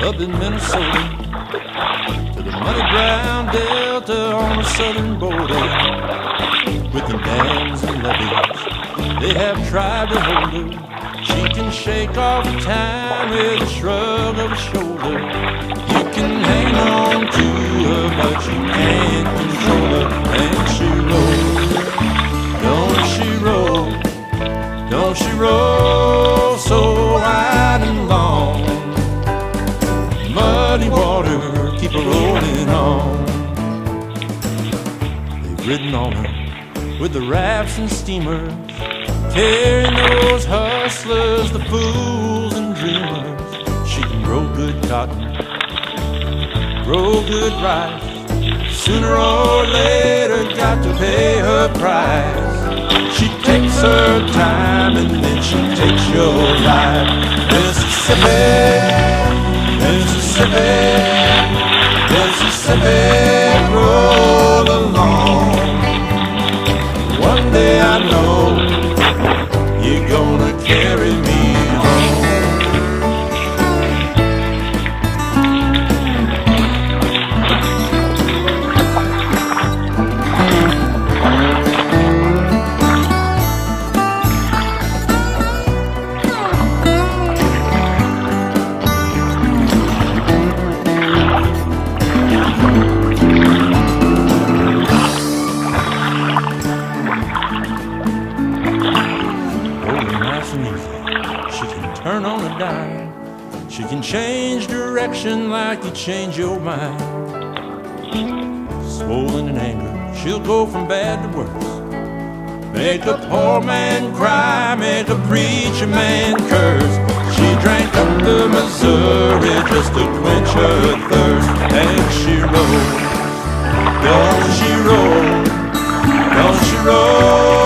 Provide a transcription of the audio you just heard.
Up in Minnesota to the muddy brown delta on the southern border. With the dams and levees, they have tried to hold her. She can shake off time with a shrug of a shoulder. You can hang on to her, but you can't control her. And she rolls, don't she roll, don't she roll so wide and long. Muddy water, keep her rolling on. They've ridden on her with the rafts and steamers, carrying those hustlers, the fools and dreamers. She can grow good cotton, grow good rice. Sooner or later, got to pay her price. She takes her time and then she takes your life. Mississippi, Mississippi, Mississippi, roll along. One day I know you're gonna carry me home. She can turn on a dime. She can change direction like you change your mind. Swollen in anger, she'll go from bad to worse. Make a poor man cry, make a preacher man curse. She drank up the Missouri just to quench her thirst. And she rolls, don't she roll, don't she roll